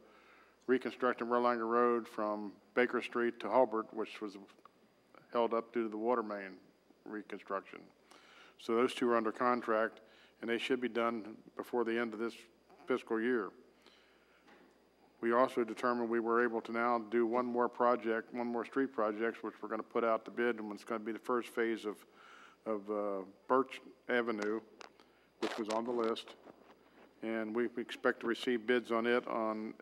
reconstructing Erlanger Road from Baker Street to Hulbert, which was held up due to the water main reconstruction. So those 2 are under contract, and they should be done before the end of this fiscal year. We also determined we were able to now do one more street project, which we're going to put out to bid, and it's going to be the first phase of Birch Avenue, which was on the list. And we expect to receive bids on it on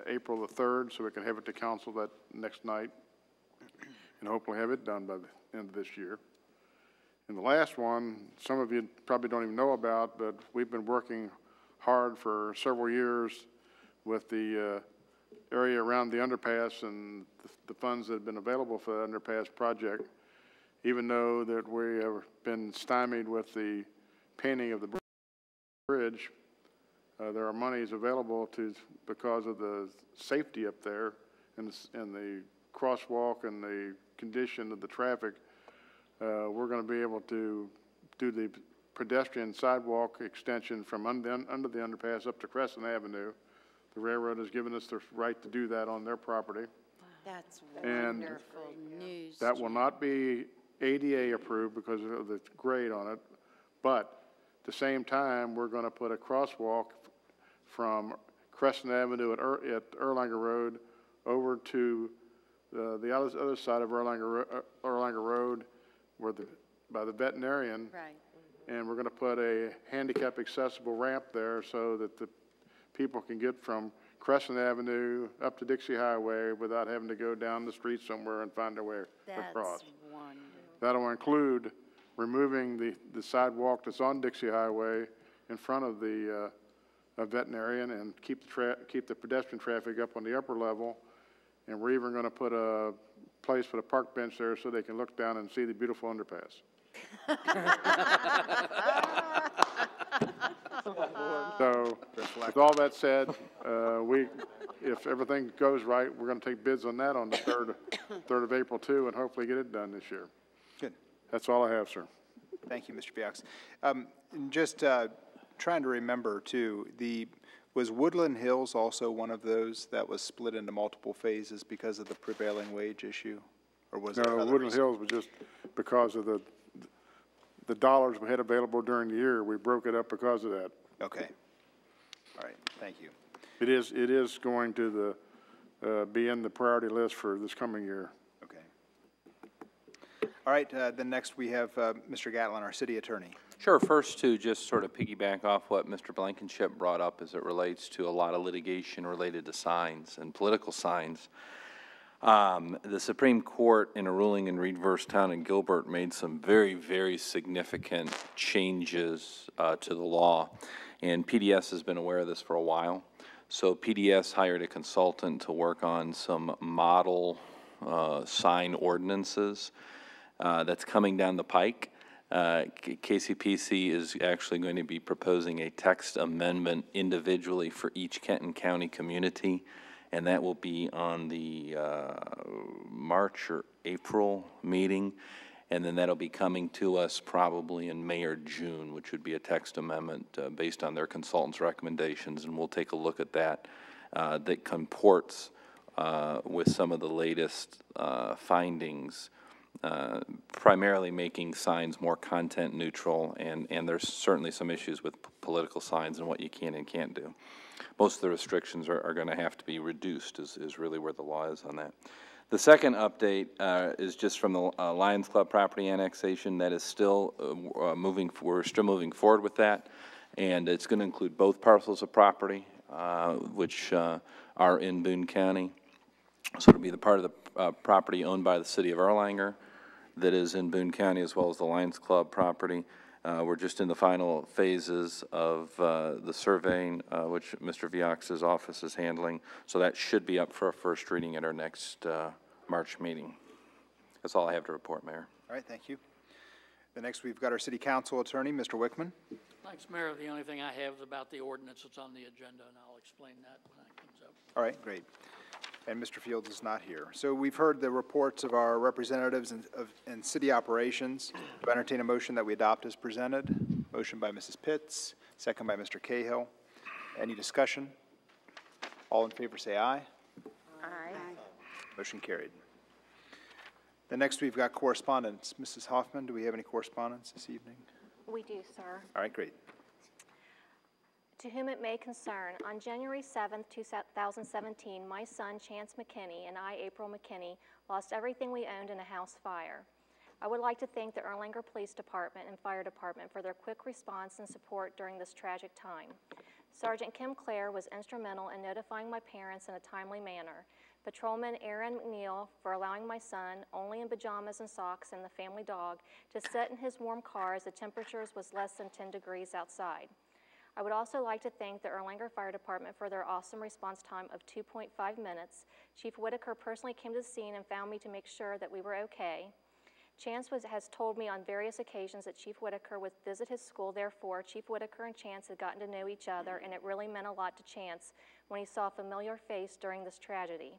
April the 3rd, so we can have it to council that next night and hopefully have it done by the end of this year. And the last one, some of you probably don't even know about, but we've been working hard for several years with the area around the underpass and the funds that have been available for the underpass project, even though that we have been stymied with the painting of the bridge. There are monies available because of the safety up there and the crosswalk and the condition of the traffic. We're going to be able to do the pedestrian sidewalk extension from under the underpass up to Crescent Avenue. The railroad has given us the right to do that on their property. That's and wonderful news. That will not be ADA approved because of the grade on it, but at the same time, we're going to put a crosswalk from Crescent Avenue at Erlanger Road over to the other side of Erlanger Road, by the veterinarian. Right. And we're going to put a handicap accessible ramp there so that the people can get from Crescent Avenue up to Dixie Highway without having to go down the street somewhere and find their way across. Wonderful. That'll include removing the sidewalk that's on Dixie Highway in front of the veterinarian and keep the pedestrian traffic up on the upper level. And we're even going to put a place for the park bench there so they can look down and see the beautiful underpass. So, with all that said, if everything goes right, we're going to take bids on that on the 3rd of April too, and hopefully get it done this year. Good. That's all I have, sir. Thank you, Mr. Biox. Just trying to remember too, was Woodland Hills also one of those that was split into multiple phases because of the prevailing wage issue? Or was there No, another Woodland reason? Hills was just because of the dollars we had available during the year. We broke it up because of that. Okay. All right, thank you. It is going to be in the priority list for this coming year. Okay. All right, then next we have Mr. Gatlin, our city attorney. Sure. First, to just sort of piggyback off what Mr. Blankenship brought up as it relates to a lot of litigation related to signs and political signs. The Supreme Court, in a ruling in Reed v. Town and Gilbert, made some very, very significant changes to the law, and PDS has been aware of this for a while. So PDS hired a consultant to work on some model sign ordinances that's coming down the pike. KCPC is actually going to be proposing a text amendment individually for each Kenton County community, and that will be on the March or April meeting, and then that'll be coming to us probably in May or June, which would be a text amendment based on their consultant's recommendations, and we'll take a look at that that comports with some of the latest findings, primarily making signs more content neutral, and there's certainly some issues with political signs and what you can and can't do. Most of the restrictions are going to have to be reduced is really where the law is on that. The second update is just from the Lions Club property annexation. That is still we're still moving forward with that, and it's going to include both parcels of property, which are in Boone County. So it'll be the part of the property owned by the city of Erlanger that is in Boone County, as well as the Lions Club property. We're just in the final phases of the surveying, which Mr. Viox's office is handling. So that should be up for a first reading at our next March meeting. That's all I have to report, Mayor. All right, thank you. The next we've got our city council attorney, Mr. Wickman. Thanks, Mayor. The only thing I have is about the ordinance that's on the agenda, and I'll explain that when that comes up. All right, great. And Mr. Fields is not here. So we've heard the reports of our representatives in city operations. Do I entertain a motion that we adopt as presented? Motion by Mrs. Pitts, second by Mr. Cahill. Any discussion? All in favor say aye. Aye. Motion carried. The next we've got correspondence. Mrs. Hoffman, do we have any correspondence this evening? We do, sir. All right, great. To whom it may concern, on January 7th, 2017, my son, Chance McKinney, and I, April McKinney, lost everything we owned in a house fire. I would like to thank the Erlanger Police Department and Fire Department for their quick response and support during this tragic time. Sergeant Kim Clare was instrumental in notifying my parents in a timely manner. Patrolman Aaron McNeil for allowing my son, only in pajamas and socks and the family dog, to sit in his warm car as the temperatures was less than 10 degrees outside. I would also like to thank the Erlanger Fire Department for their awesome response time of 2.5 minutes. Chief Whitaker personally came to the scene and found me to make sure that we were okay. Chance has told me on various occasions that Chief Whitaker would visit his school. Therefore, Chief Whitaker and Chance had gotten to know each other, and it really meant a lot to Chance when he saw a familiar face during this tragedy.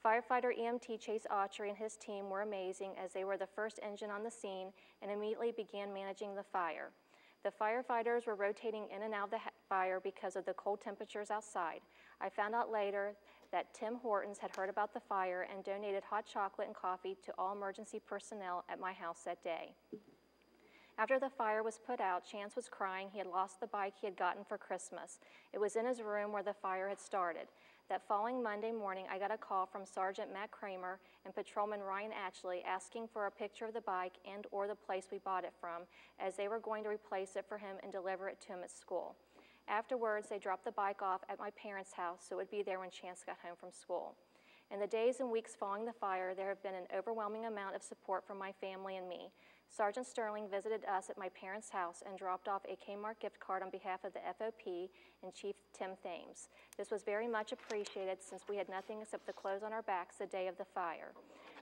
Firefighter EMT Chase Autry and his team were amazing, as they were the first engine on the scene and immediately began managing the fire. The firefighters were rotating in and out of the fire because of the cold temperatures outside. I found out later that Tim Hortons had heard about the fire and donated hot chocolate and coffee to all emergency personnel at my house that day. After the fire was put out, Chance was crying. He had lost the bike he had gotten for Christmas. It was in his room where the fire had started. That following Monday morning, I got a call from Sergeant Matt Kramer and Patrolman Ryan Atchley asking for a picture of the bike and or the place we bought it from, as they were going to replace it for him and deliver it to him at school. Afterwards, they dropped the bike off at my parents' house, so it would be there when Chance got home from school. In the days and weeks following the fire, there have been an overwhelming amount of support from my family and me. Sergeant Sterling visited us at my parents' house and dropped off a Kmart gift card on behalf of the FOP and Chief Tim Thames. This was very much appreciated since we had nothing except the clothes on our backs the day of the fire.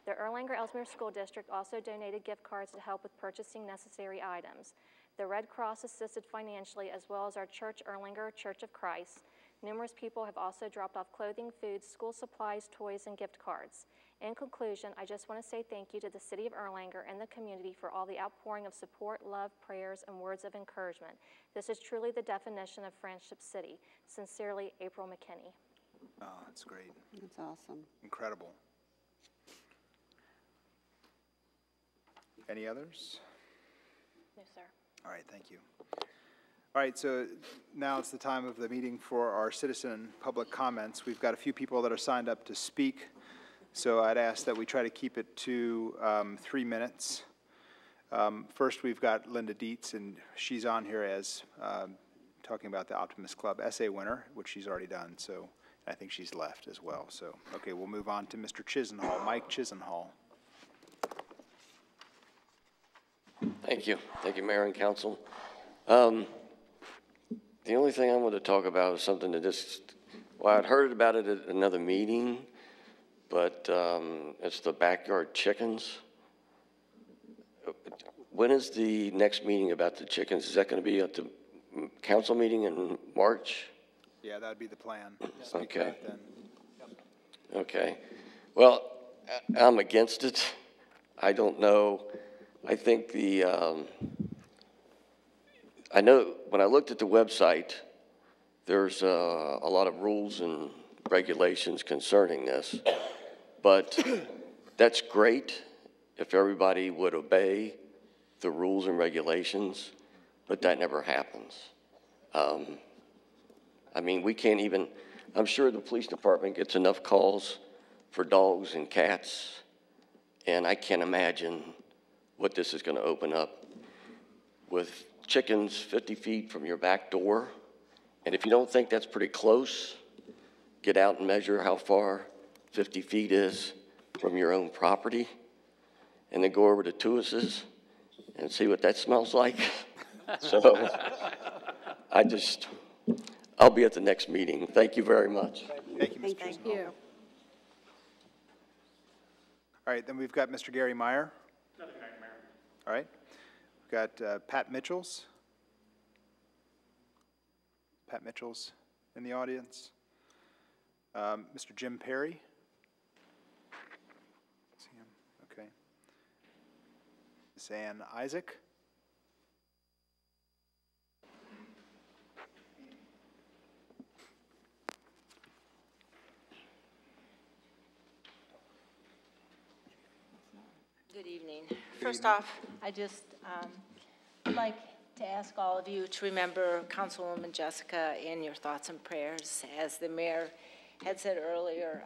The Erlanger-Ellesmere School District also donated gift cards to help with purchasing necessary items. The Red Cross assisted financially, as well as our church, Erlanger Church of Christ. Numerous people have also dropped off clothing, food, school supplies, toys, and gift cards. In conclusion, I just want to say thank you to the city of Erlanger and the community for all the outpouring of support, love, prayers, and words of encouragement. This is truly the definition of Friendship City. Sincerely, April McKinney. Oh, that's great. That's awesome. Incredible. Any others? No, sir. All right, thank you. All right, so now it's the time of the meeting for our citizen public comments. We've got a few people that are signed up to speak, so I'd ask that we try to keep it to 3 minutes. First, we've got Linda Dietz, and she's on here as talking about the Optimist Club essay winner, which she's already done, so I think she's left as well. So, okay, we'll move on to Mr. Chisenhall, Mike Chisenhall. Thank you. Thank you, Mayor and Council. The only thing I want to talk about is something that just, well, I'd heard about it at another meeting, but it's the backyard chickens. When is the next meeting about the chickens? Is that going to be at the council meeting in March? Yeah, that'd be the plan. Okay. Okay. Well, I'm against it. I don't know. I think I know when I looked at the website, there's a lot of rules and regulations concerning this, but that's great if everybody would obey the rules and regulations, but that never happens. I mean, we can't even, I'm sure the police department gets enough calls for dogs and cats, and I can't imagine what this is going to open up with chickens 50 feet from your back door. And if you don't think that's pretty close, get out and measure how far 50 feet is from your own property, and then go over to Tuis's and see what that smells like. So I'll be at the next meeting. Thank you very much. Thank you, Mr. Thank Chisenhall. you. All right, then we've got Mr. Gary Meyer. All right. We've got Pat Mitchells. Pat Mitchell's in the audience. Mr. Jim Perry. See him? Okay. Ms. Ann Isaac. Good evening. First off, I just would like to ask all of you to remember Councilwoman Jessica in your thoughts and prayers. As the mayor had said earlier,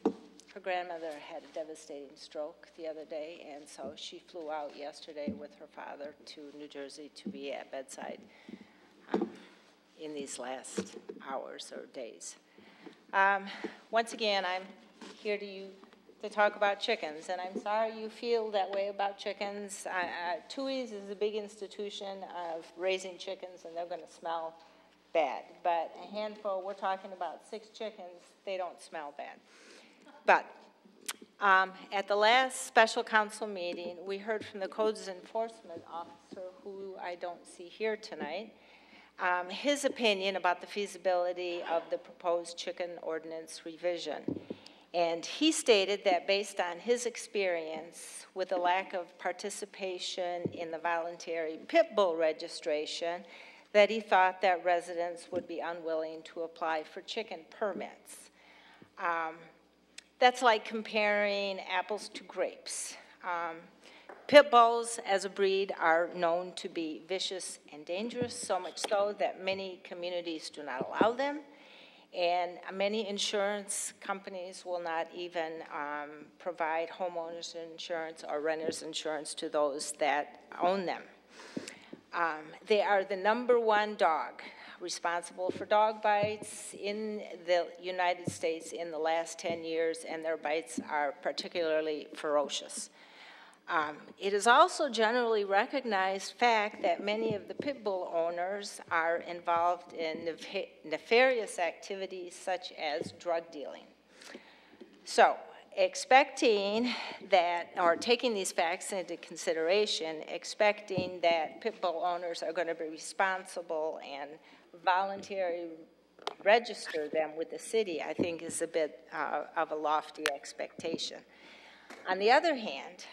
her grandmother had a devastating stroke the other day, and so she flew out yesterday with her father to New Jersey to be at bedside in these last hours or days. Once again, I'm here to talk about chickens, and I'm sorry you feel that way about chickens. Tui's is a big institution of raising chickens, and they're going to smell bad. But a handful, we're talking about 6 chickens, they don't smell bad. But at the last special council meeting, we heard from the Codes Enforcement Officer, who I don't see here tonight, his opinion about the feasibility of the proposed chicken ordinance revision. And he stated that based on his experience with the lack of participation in the voluntary pit bull registration, that he thought that residents would be unwilling to apply for chicken permits. That's like comparing apples to grapes. Pit bulls as a breed are known to be vicious and dangerous, so much so that many communities do not allow them. And many insurance companies will not even provide homeowners insurance or renters insurance to those that own them. They are the #1 dog responsible for dog bites in the United States in the last 10 years, and their bites are particularly ferocious. It is also generally recognized fact that many of the pit bull owners are involved in nefarious activities such as drug dealing. So, expecting that, or taking these facts into consideration, expecting that pit bull owners are going to be responsible and voluntarily register them with the city, I think is a bit of a lofty expectation. On the other hand,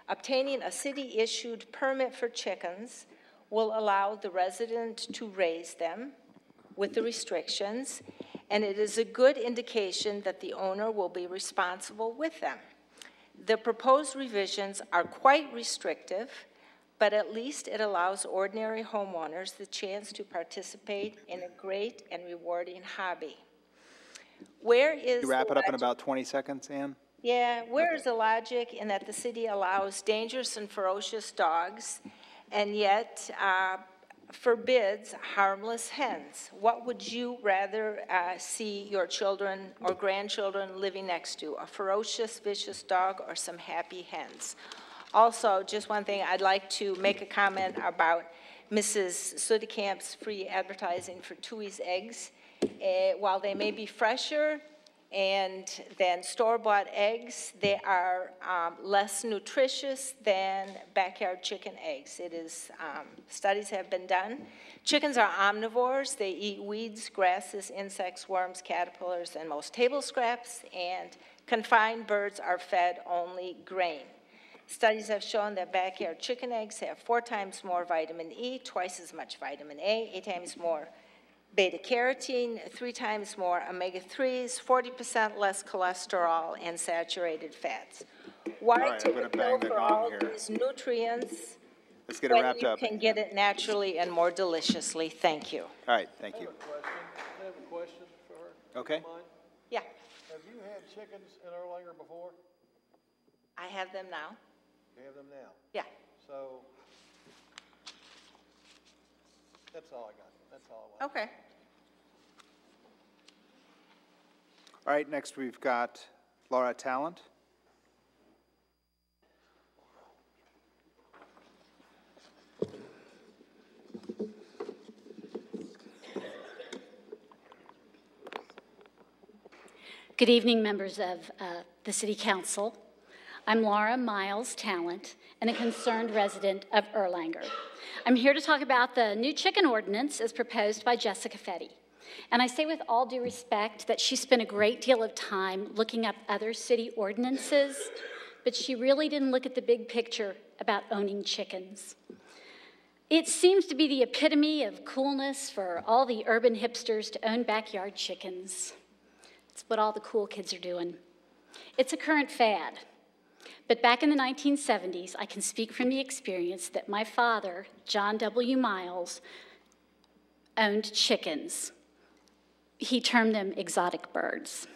obtaining a city-issued permit for chickens will allow the resident to raise them with the restrictions, and it is a good indication that the owner will be responsible with them. The proposed revisions are quite restrictive, but at least it allows ordinary homeowners the chance to participate in a great and rewarding hobby. Where is You wrap it up in about 20 seconds, Ann? Yeah, where is the logic in that the city allows dangerous and ferocious dogs and yet forbids harmless hens? What would you rather see your children or grandchildren living next to, a ferocious, vicious dog or some happy hens? Also, just one thing, I'd like to make a comment about Mrs. Sudekamp's free advertising for Tui's eggs. While they may be fresher than store-bought eggs, they are less nutritious than backyard chicken eggs. It is, studies have been done. Chickens are omnivores. They eat weeds, grasses, insects, worms, caterpillars, and most table scraps, and confined birds are fed only grain. Studies have shown that backyard chicken eggs have 4 times more vitamin E, twice as much vitamin A, 8 times more beta-carotene, 3 times more omega-3s, 40% less cholesterol, and saturated fats. Why take a pill for all these nutrients Let's get it wrapped up. when you can get it naturally and more deliciously? Thank you. All right, thank you. I have a question for her. Okay. Mind? Yeah, Have you had chickens in Erlanger before? I have them now. You have them now? Yeah. So, that's all I got. That's all I want. Okay. All right, next we've got Laura Talent. Good evening, members of the City Council. I'm Laura Miles Talent, and a concerned resident of Erlanger. I'm here to talk about the new chicken ordinance as proposed by Jessica Fetty. And I say with all due respect that she spent a great deal of time looking up other city ordinances, but she really didn't look at the big picture about owning chickens. It seems to be the epitome of coolness for all the urban hipsters to own backyard chickens. It's what all the cool kids are doing. It's a current fad. But back in the 1970s, I can speak from the experience that my father, John W. Miles, owned chickens. He termed them exotic birds.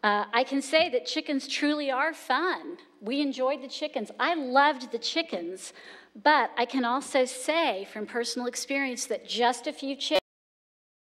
I can say that chickens truly are fun. We enjoyed the chickens. I loved the chickens, but I can also say from personal experience that just a few chickens